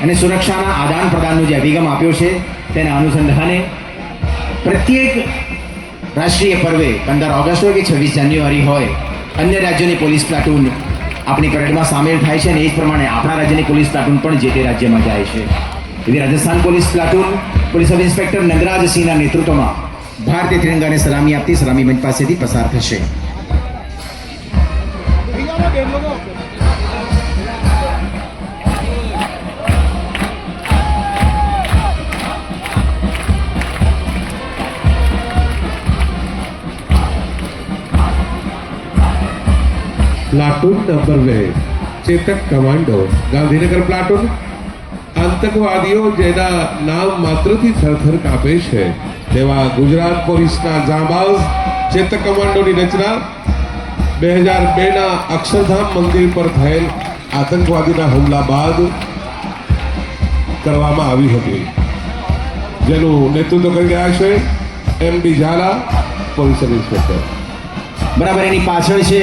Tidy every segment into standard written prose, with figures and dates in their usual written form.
અને સુરક્ષાના આદાન પ્રદાનનો જે અભિગમ આપ્યો છે તેના અનુસંધાને પ્રત્યેક રાષ્ટ્રીય પર્વે 15 ઓગસ્ટ હોય કે 26 જાન્યુઆરી હોય અન્ય રાજ્યોની પોલીસ પ્લાટૂન આપણી પરેડમાં સામેલ થાય છે અને એ જ પ્રમાણે આપણા રાજ્યની પોલીસ પ્લાટૂન પણ જે તે રાજ્યમાં જાય છે. એવી Rajasthan police platoon police sub inspector નંદરાજસિંહના નેતૃત્વમાં ભારતીય તિરંગાને સલામી આપતી સલામી મંચ પાસેથી પસાર થશે. Platoon number 2 Chetak commando Gandhinagar platoon आतंकवादीओ जेना नाम मात्रथी थरथर कापे छे तेवा गुजरात पोलीसना जांबाज चेतक कमांडोनी रचना 2002 ना अक्षरधाम मंदिर पर थયેલ आतंकवादीना હુમલા બાદ કરવામાં આવી હતી, જેનું નેતૃત્વ કરી રહ્યા છે MD Zala police sub inspector. બરાબર એની પાછળ છે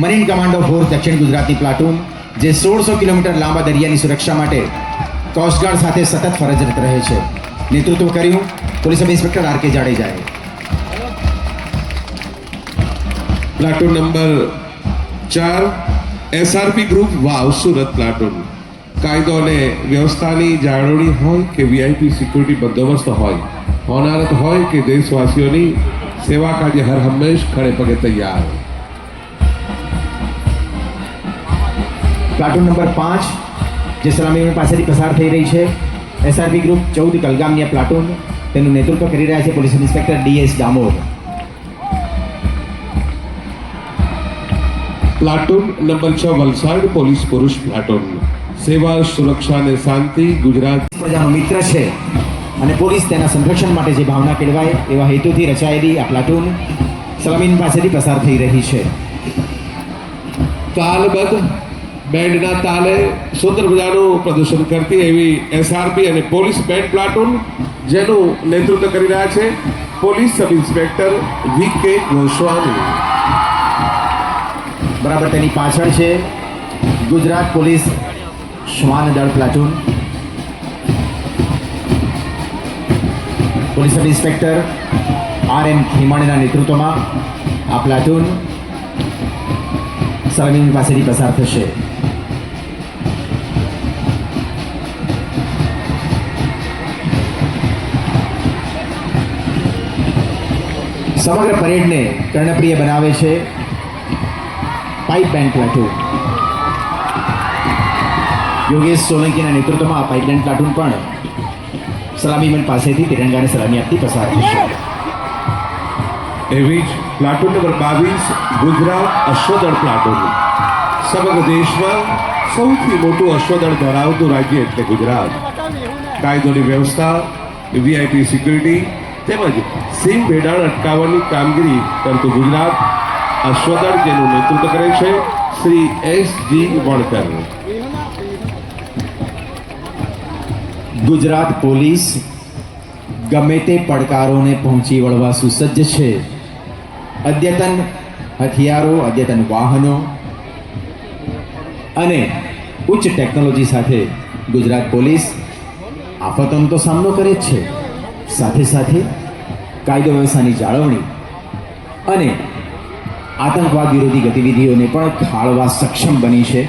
મરીન કમાન્ડો ફોર્સ દક્ષિણ ગુજરાતની પ્લાટૂન જે 1600 કિલોમીટર લાંબા દરિયાની સુરક્ષા માટે કોસ્ટગાર્ડ સાથે સતત ફરજરત રહે છે. નેતૃત્વ કર્યું police sub inspector R K જાડેજાએ. પ્લાટૂન નંબર 4 એસઆરપી ગ્રુપ વાવ સુરત પ્લાટૂન કાયદો અને વ્યવસ્થાની જાળવણી હોય કે વીઆઈપી સિક્યુરિટી બંદોબસ્ત હોય, હોનારત હોય કે દેશવાસીઓની સેવા કાર્ય હર હંમેશ ખડે પગે તૈયાર. પ્લાટૂન નંબર 5 જે સલામી પાસેથી પસાર થઈ રહી છે એસઆરપી ગ્રુપ 14 કલગામની આ પ્લાટૂન તેનું નેતૃત્વ કરી રહ્યા છે police inspector DS Damor. Platoon number 6 Valsad police પુરુષ પ્લાટૂન સેવા સુરક્ષા અને શાંતિ ગુજરાત પ્રજાનો મિત્ર છે અને પોલીસ તેના સંરક્ષણ માટે જે ભાવના કેળવાય એવા હેતુથી રચાયેલી આ પ્લાટૂન સલામીન પાસેથી પસાર થઈ રહી છે. તાલબદ્ધ બેન્ડના તાલે સુંદર મજાનું પ્રદર્શન કરતી એવી એસઆરપી અને પોલીસ બેન્ડ પ્લાટૂન જેનું નેતૃત્વ કરી રહ્યા છે પોલીસ સબ ઇન્સ્પેક્ટર વી કે ગોસ્વામી. બરાબર તેની પાછળ છે ગુજરાત પોલીસ શ્વાન દળ platoon police sub inspector R M ખીમાણીના નેતૃત્વમાં આ પ્લાટૂન સલામી પાસેથી પસાર થશે. સમગ્ર પરેડને કર્ણપ્રિય બનાવે છે પાઇપ બેન્ડ પ્લાટૂન. યોગેશ સોલંકીના નેતૃત્વમાં આ પાઇપ બેન્ડ પ્લાટૂન પણ સલામી મંચ પાસેથી તિરંગાને સલામી આપતી પસાર થશે. એવી જ પ્લાટૂન નંબર 22 ગુજરાત અશ્વદળ પ્લાટૂન સમગ્ર દેશમાં સૌથી મોટું અશ્વદળ ધરાવતું રાજ્ય એટલે ગુજરાત. કાયદોની વ્યવસ્થા, વીઆઈપી સિક્યુરિટી તેમજ સિંહ ભેડાણ અટકાવવાની કામગીરી કરતું ગુજરાત અશ્વદળ જેનું નેતૃત્વ કરે છે શ્રી એસ.જી. વણકર. ગુજરાત પોલીસ ગમે તે પડકારોને પહોંચી વળવા સુસજ્જ છે. અદ્યતન હથિયારો, અદ્યતન વાહનો અને ઉચ્ચ ટેકનોલોજી સાથે ગુજરાત પોલીસ આફતોનો તો સામનો કરે જ છે, સાથે સાથે કાયદો વ્યવસ્થાની જાળવણી અને આતંકવાદ વિરોધી ગતિવિધિઓને પણ ખાળવા સક્ષમ બની છે.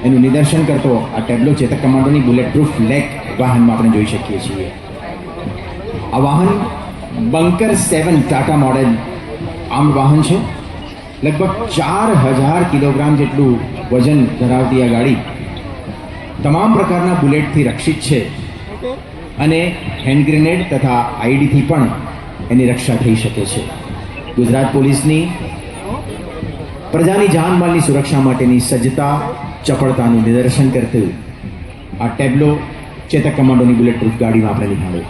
એનું નિદર્શન કરતો આ ટેબ્લો ચેતક કમાન્ડોની બુલેટ પ્રૂફ લેક વાહનમાં આપણે જોઈ શકીએ છીએ. આ વાહન બંકર 7 ટાટા મોડેલ આર્મ્ડ વાહન છે. લગભગ 4000 કિલોગ્રામ જેટલું વજન ધરાવતી આ ગાડી તમામ પ્રકારના બુલેટથી રક્ષિત છે અને હેન્ડ ગ્રેનેડ તથા આઈડીથી પણ એની રક્ષા થઈ શકે છે. ગુજરાત પોલીસની પ્રજાની જાનમાલની સુરક્ષા માટેની સજ્જતા, ચપળતાનું નિદર્શન કરતું આ ટેબ્લો ચેતક કમાન્ડોની બુલેટ પ્રૂફ ગાડીમાં આપણે નિહાળ્યો.